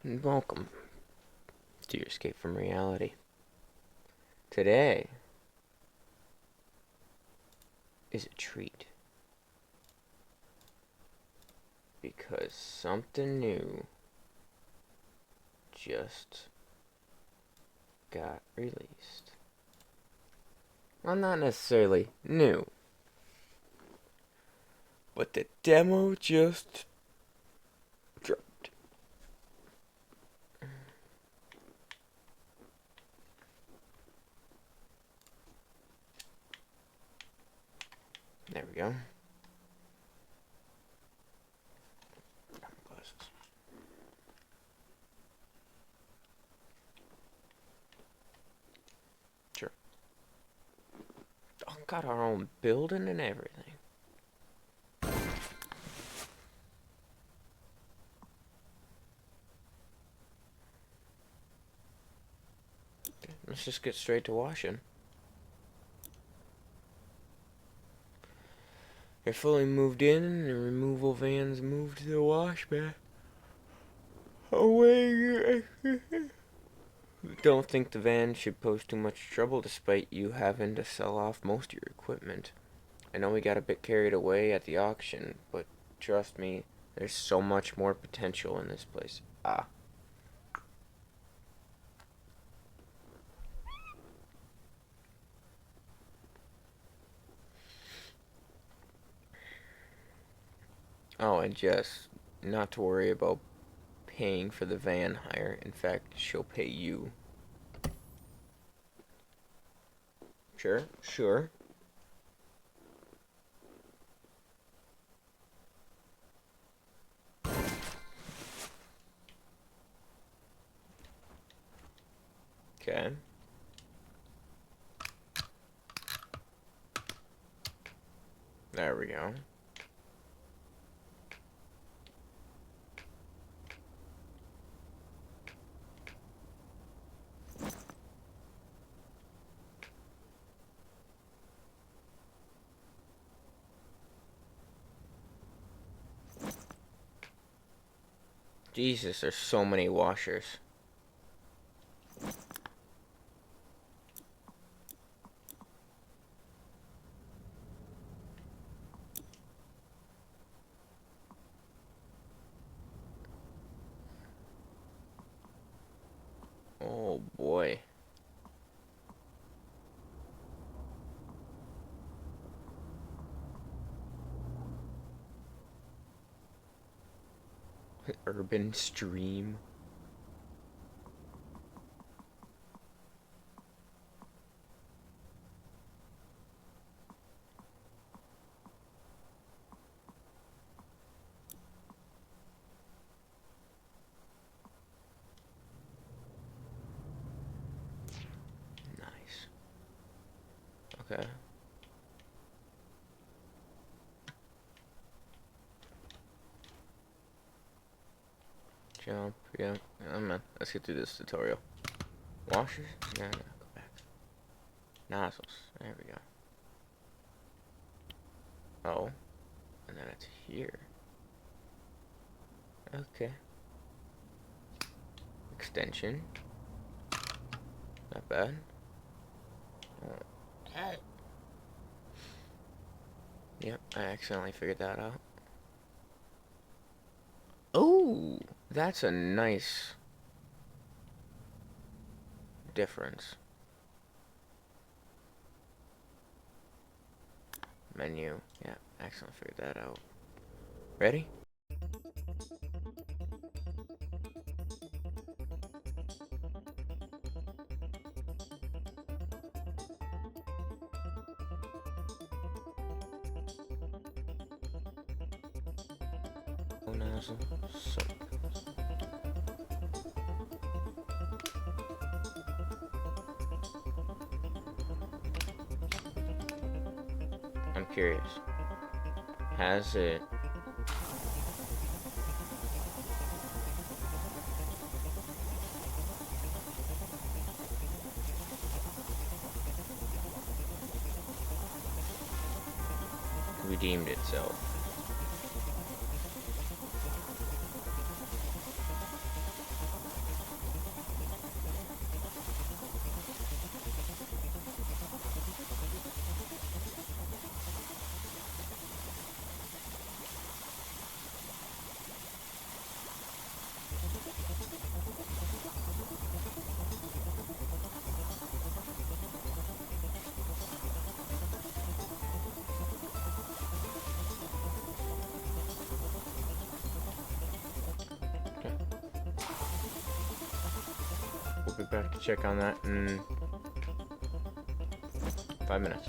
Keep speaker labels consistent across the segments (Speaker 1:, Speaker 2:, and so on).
Speaker 1: and welcome to your escape from reality. Today is a treat because something new just got released. Well, not necessarily new, but the demo just dropped. There we go. Glasses. Sure. Oh, got our own building and everything. Let's just get straight to washing. You're fully moved in, and the removal van's moved to the wash bay. Away. Don't think the van should pose too much trouble despite you having to sell off most of your equipment. I know we got a bit carried away at the auction, but trust me, there's so much more potential in this place. Oh, and Jess, not to worry about paying for the van hire. In fact, she'll pay you. Sure, sure. Okay. There we go. Jesus, there's so many washers. Oh boy. Urban stream. Nice. Okay. Jump, yeah. Oh man, let's get through this tutorial. Washers? Yeah, no, go back. Nozzles. There we go. Oh. And then it's here. Okay. Extension. Not bad. Oh. Yep, I accidentally figured that out. Oh, that's a nice difference. Menu. Yeah, accidentally figured that out. Ready? Nozzle. Soap. I'm curious. Has it redeemed itself? be back to check on that in 5 minutes.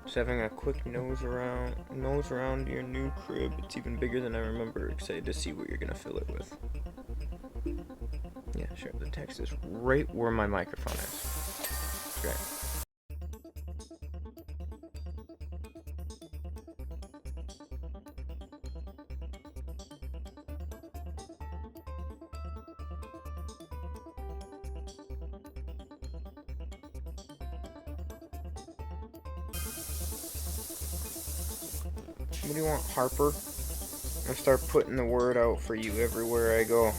Speaker 1: Just having a quick nose around your new crib. It's even bigger than I remember. Excited to see what you're gonna fill it with. Yeah, sure. The text is right where my microphone is. Great. What do you want, Harper? I'm gonna start putting the word out for you everywhere I go.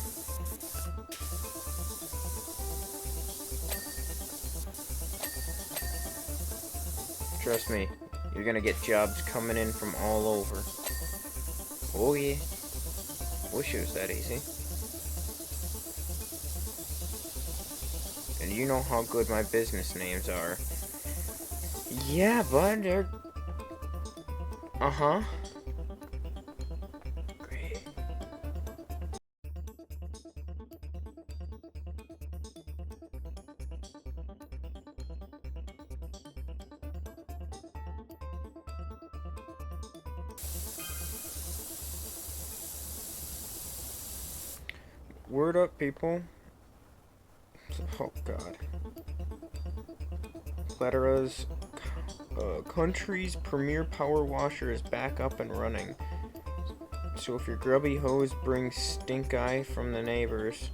Speaker 1: Trust me, you're gonna get jobs coming in from all over. Oh yeah. Wish it was that easy. And you know how good my business names are. Yeah, bud, they're... Uh-huh. Great. Word up, people. Oh, God. Clatera's country's premier power washer is back up and running. So if your grubby hose brings stink eye from the neighbors,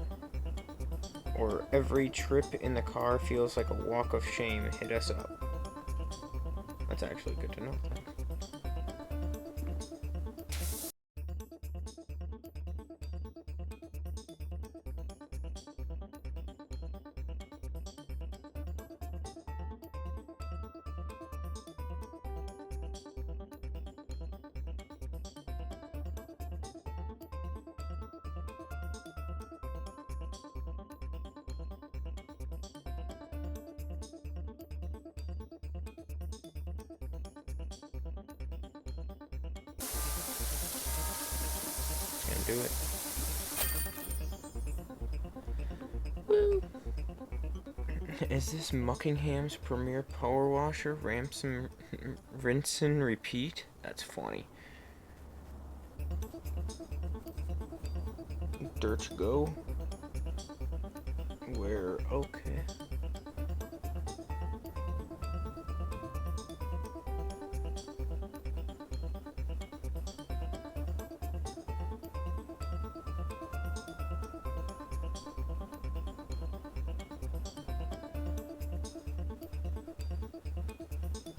Speaker 1: or every trip in the car feels like a walk of shame, hit us up. That's actually good to know. Gonna do it. Woo. Is this Muckingham's premier power washer? Rinse and repeat? That's funny. Dirt go. Where? Okay.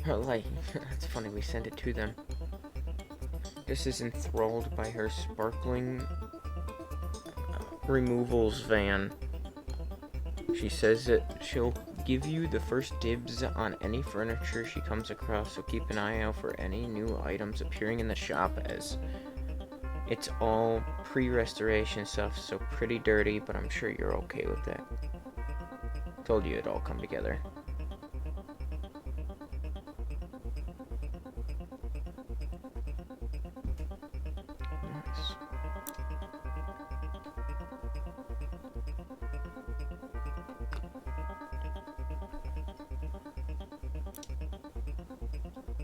Speaker 1: Like, that's funny, we sent it to them. This is enthralled by her sparkling removals van. She says that she'll give you the first dibs on any furniture she comes across, so keep an eye out for any new items appearing in the shop, as it's all pre-restoration stuff, so pretty dirty, but I'm sure you're okay with that. Told you it'd all come together.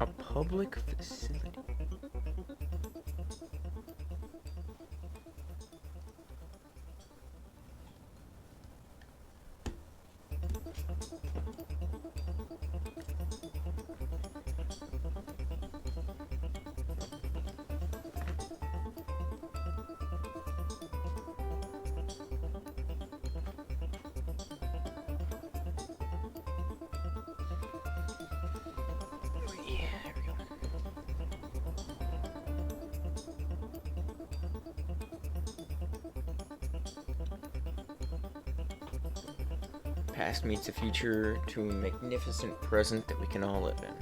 Speaker 1: A public facility. Past meets the future to a magnificent present that we can all live in.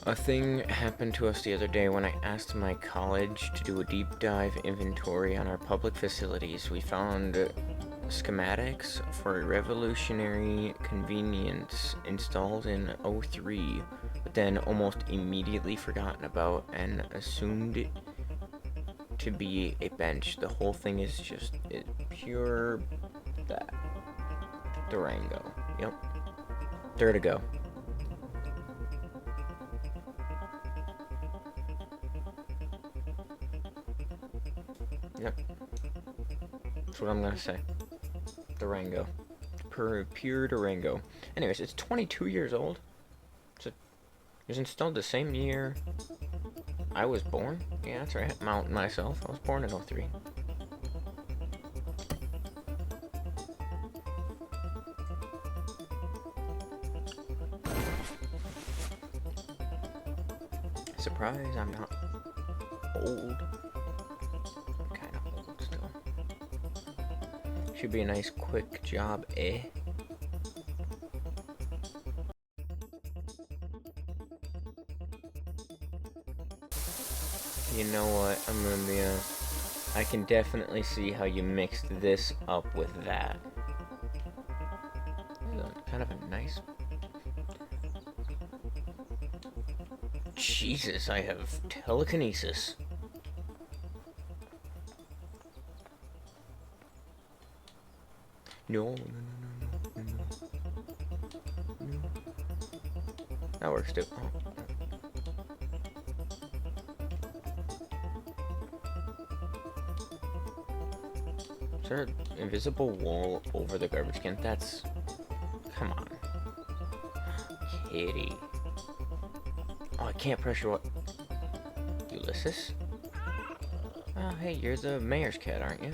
Speaker 1: A thing happened to us the other day when I asked my college to do a deep dive inventory on our public facilities. We found schematics for a revolutionary convenience installed in '03 but then almost immediately forgotten about and assumed it to be a bench. The whole thing is just pure that. Durango. Yep. There to go. Yep. That's what I'm gonna say. Durango. Pure Durango. Anyways, it's 22 years old. It was installed the same year I was born. Yeah, that's right. Mount myself. I was born in 03. Surprise, I'm not old. I'm kind of old still. Should be a nice quick job, eh? You know what? I'm gonna be honest. I can definitely see how you mixed this up with that. Kind of a nice... Jesus, I have telekinesis. No. That works too. Oh. Is there an invisible wall over the garbage can? That's... Come on. Kitty. Oh, I can't pressure what? Ulysses? Oh, hey, you're the mayor's cat, aren't you?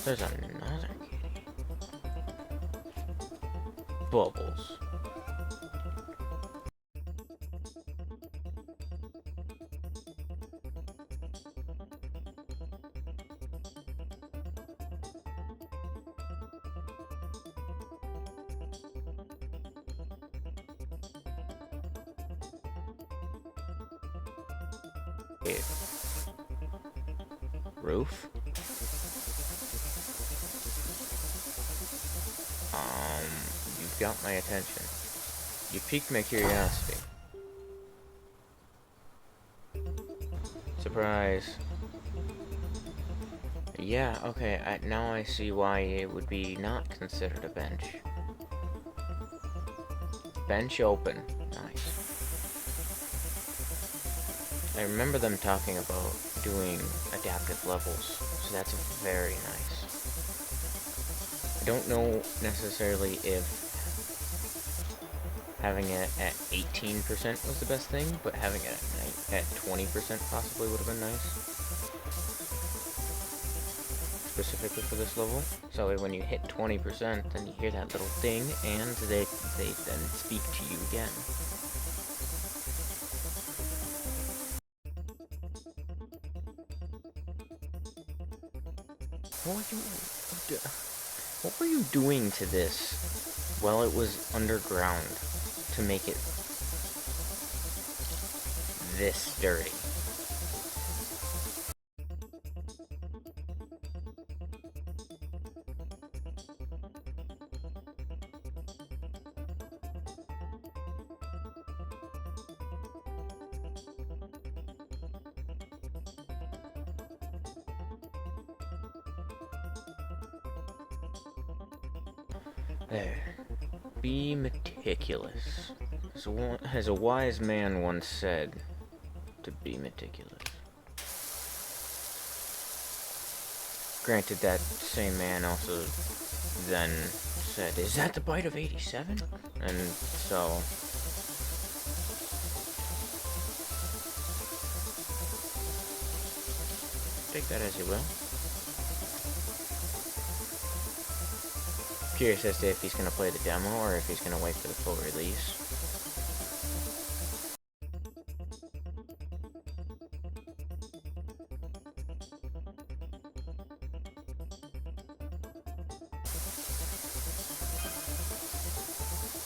Speaker 1: There's another kitty. Bubbles. Roof? You've got my attention. You piqued my curiosity. Surprise. Yeah, okay, now I see why it would be not considered a bench. Bench open. Nice. I remember them talking about doing adaptive levels, so that's very nice. I don't know necessarily if having it at 18% was the best thing, but having it at 20% possibly would have been nice. Specifically for this level. So when you hit 20%, then you hear that little ding, and they then speak to you again. What were you doing to this while it was underground to make it this dirty? There. Be meticulous. As a wise man once said, to be meticulous. Granted, that same man also then said, is that the bite of 87? And so... take that as you will. Curious as to if he's going to play the demo or if he's going to wait for the full release.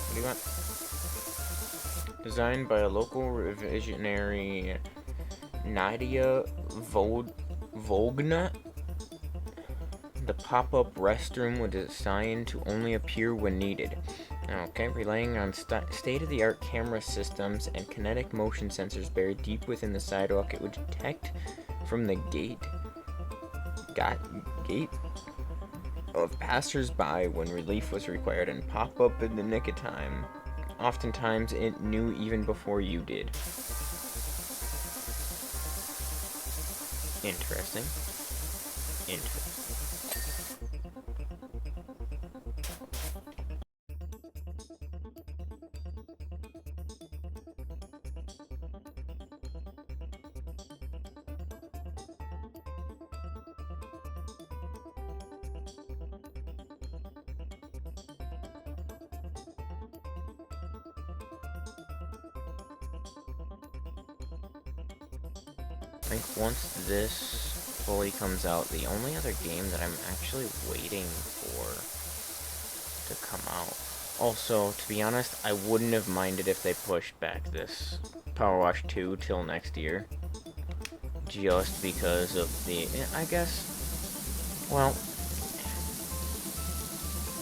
Speaker 1: What do you want? Designed by a local visionary, Nadia Vogna. The pop-up restroom was designed to only appear when needed. Okay, relying on state-of-the-art camera systems and kinetic motion sensors buried deep within the sidewalk, it would detect from the gate of passers-by when relief was required and pop up in the nick of time. Oftentimes, it knew even before you did. Interesting. Interesting. I think once this fully comes out, the only other game that I'm actually waiting for to come out. Also, to be honest, I wouldn't have minded if they pushed back this Powerwash 2 till next year. Just because of the, I guess, well,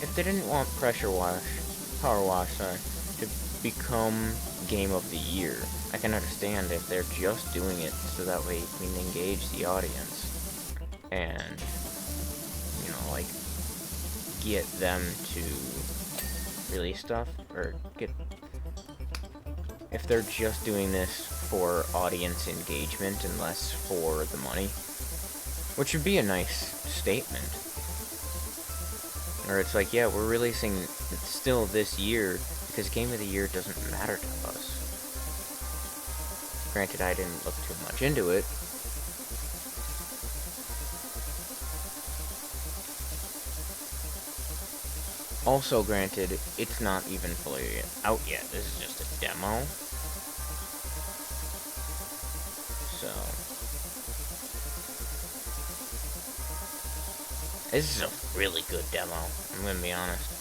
Speaker 1: if they didn't want Powerwash, sorry, to become Game of the Year, I can understand if they're just doing it so that way we can engage the audience and, you know, like, get them to release stuff, or if they're just doing this for audience engagement and less for the money, which would be a nice statement. Or it's like, yeah, we're releasing it still this year because Game of the Year doesn't matter to us. Granted, I didn't look too much into it. Also, granted, it's not even fully out yet. This is just a demo. So, this is a really good demo, I'm gonna be honest.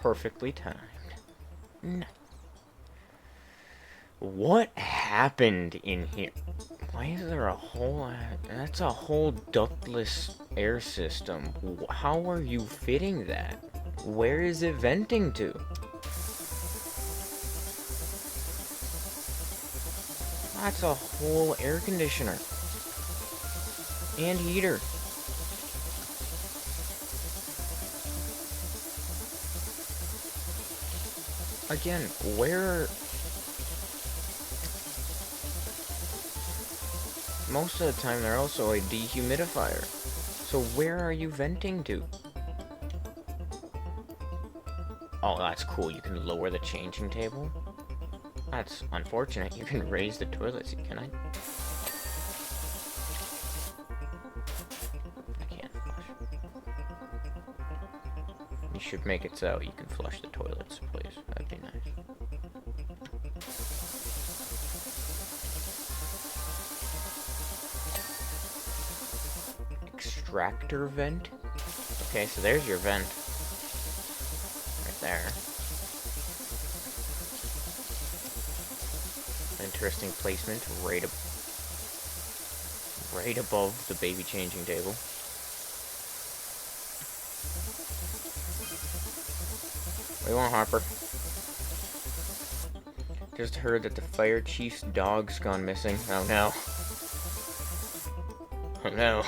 Speaker 1: Perfectly timed. No. What happened in here? Why is there a whole... That's a whole ductless air system. How are you fitting that? Where is it venting to? That's a whole air conditioner. And heater. Again, where... Most of the time, they're also a dehumidifier. So where are you venting to? Oh, that's cool. You can lower the changing table. That's unfortunate. You can raise the toilet seat. Can I? I can't flush. You should make it so you can flush the toilets, please. That'd be nice. Extractor vent? Okay, so there's your vent. Right there. Interesting placement, right above the baby changing table. What do you want, Harper? Just heard that the fire chief's dog's gone missing. Oh no. Oh no.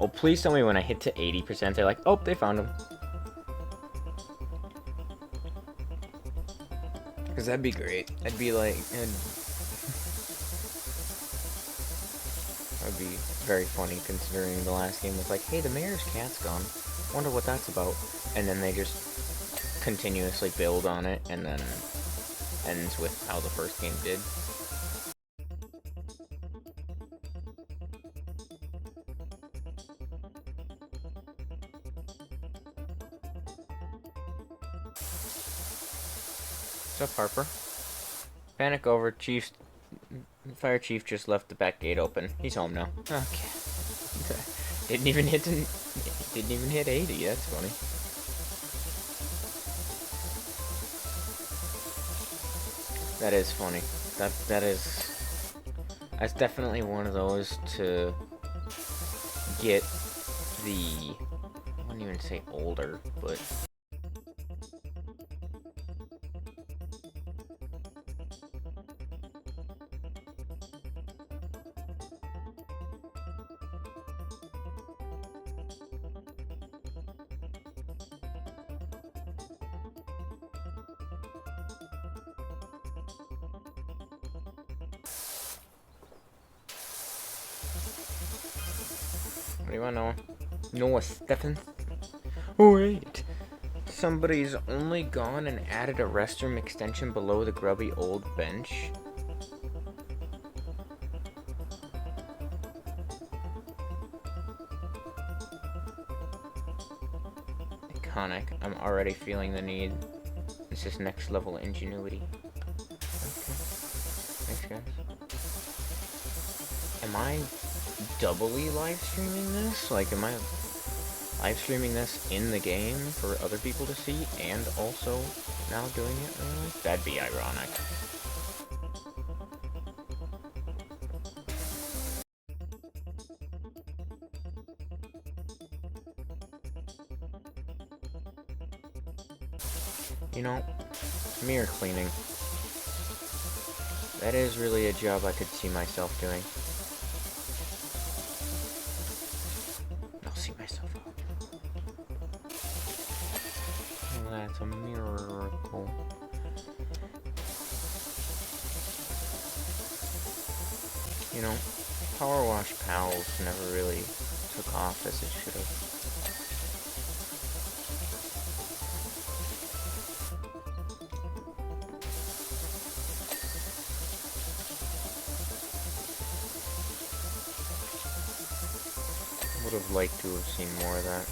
Speaker 1: Oh, please tell me when I hit to 80%, they're like, oh, they found him. Because that'd be great. That'd be like... That'd be very funny considering the last game was like, hey, the mayor's cat's gone. Wonder what that's about. And then they just continuously build on it and then ends with how the first game did. What's up, Harper? Panic over. Fire chief just left the back gate open. He's home now. Okay. Didn't even hit 80. That's funny. That is funny. That's definitely one of those to get the, I wouldn't even say older, but what do you want, Noah? Noah Stephen? Oh, wait. Somebody's only gone and added a restroom extension below the grubby old bench. Iconic. I'm already feeling the need. This is next level ingenuity. Okay. Thanks, guys. Am I doubly live streaming this? Like, am I live streaming this in the game for other people to see and also now doing it really? That'd be ironic. You know, mirror cleaning. That is really a job I could see myself doing. I'll see myself out. Oh, that's a miracle. You know, Powerwash Pals never really took off as it should have. Would have liked to have seen more of that.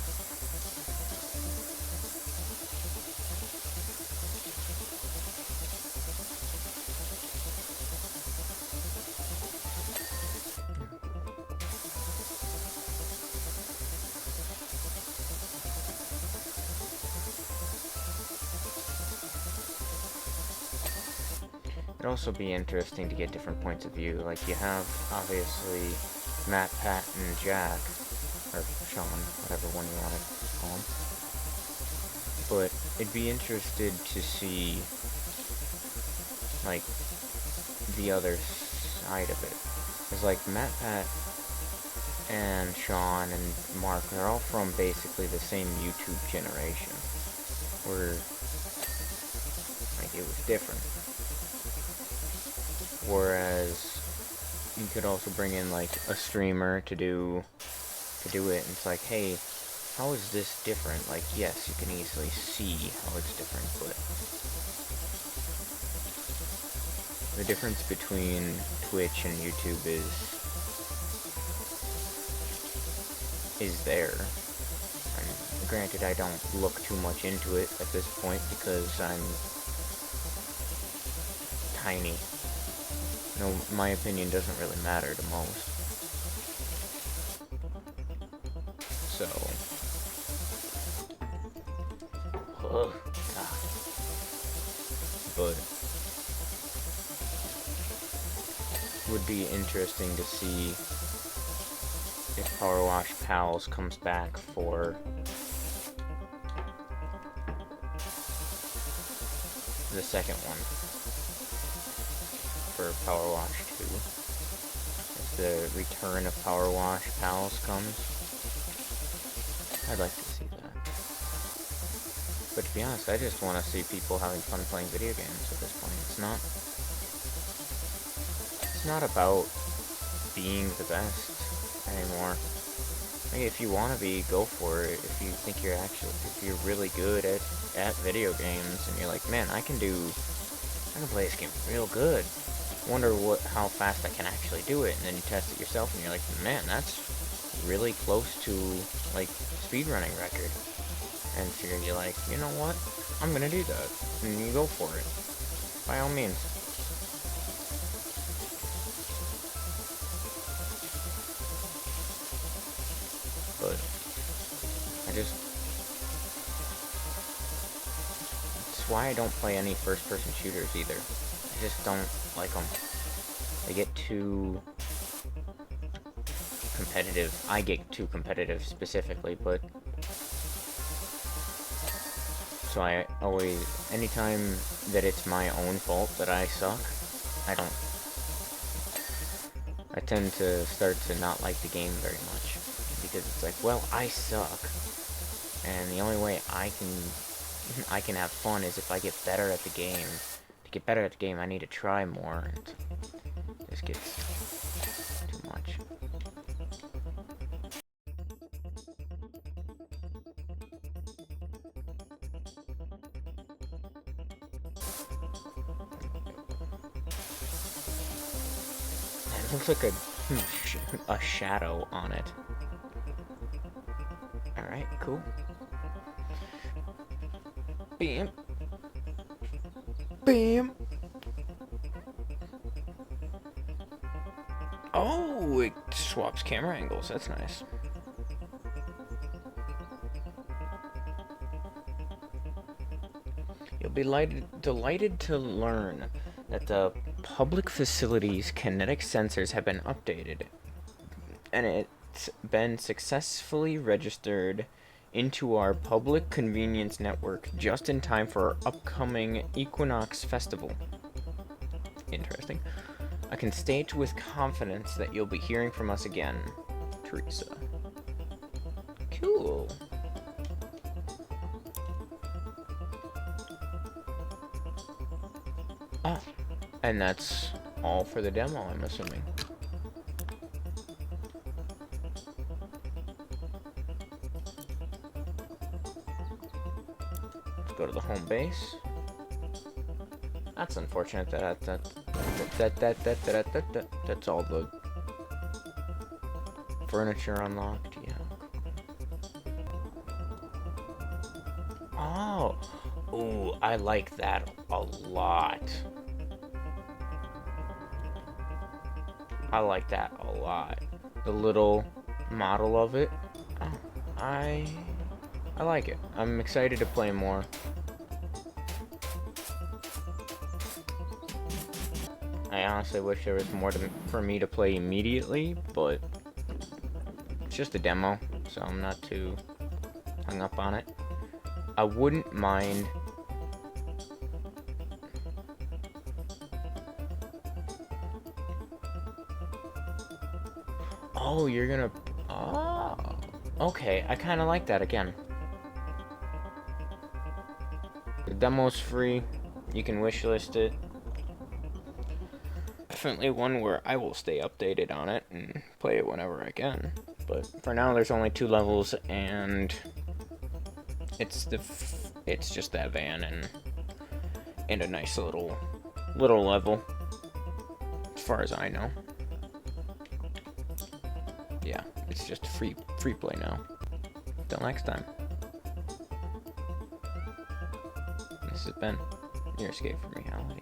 Speaker 1: It'd also be interesting to get different points of view. Like, you have, obviously, Matt, Pat, and Jack, or Sean, whatever one you want to call him. But it'd be interested to see, like, the other side of it. Because, like, Matt, Pat, and Sean, and Mark, they're all from basically the same YouTube generation. Where, like, it was different. Whereas, you could also bring in, like, a streamer to do it, and it's like, hey, how is this different? Like, yes, you can easily see how it's different, but the difference between Twitch and YouTube is there. And granted, I don't look too much into it at this point because I'm tiny. No, my opinion doesn't really matter to most. So, oh God. But would be interesting to see if Powerwash Pals comes back for the second one. For Powerwash 2. If the return of Powerwash Pals comes, I'd like to see that. But to be honest, I just want to see people having fun playing video games at this point. It's not about being the best anymore. Like, if you want to be, go for it. If you think if you're really good at video games, and you're like, man, I can play this game real good. Wonder how fast I can actually do it, and then you test it yourself, and you're like, man, that's really close to, like, speedrunning record. And so you're like, you know what, I'm gonna do that, and you go for it. by all means. But that's why I don't play any first-person shooters either. I just don't like them. They get too competitive. I get too competitive specifically, but so I always, anytime that it's my own fault that I suck, I tend to start to not like the game very much, because it's like, well, I suck, and the only way I can have fun is if I get better at the game. To get better at the game, I need to try more, and this gets too much. It looks like a shadow on it. Alright, cool. Bam. Bam. Oh, it swaps camera angles. That's nice. You'll be delighted to learn that the public facilities' kinetic sensors have been updated, and it's been successfully registered into our public convenience network just in time for our upcoming Equinox Festival. Interesting. I can state with confidence that you'll be hearing from us again, Teresa. Cool. Ah, and that's all for the demo, I'm assuming. Let's go to the home base. That's unfortunate that's all the furniture unlocked. Yeah. Oh, ooh, I like that a lot. I like that a lot. The little model of it. Oh, I like it. I'm excited to play more. I honestly wish there was more for me to play immediately, but it's just a demo, so I'm not too hung up on it. I wouldn't mind. Oh, you're gonna. Oh, okay. I kind of like that again. The demo's free. You can wishlist it. Definitely one where I will stay updated on it and play it whenever I can. But for now, there's only 2 levels, and it's just that van and a nice little level, as far as I know. Yeah, it's just free play now. Till next time. This has been your Escape from Reality.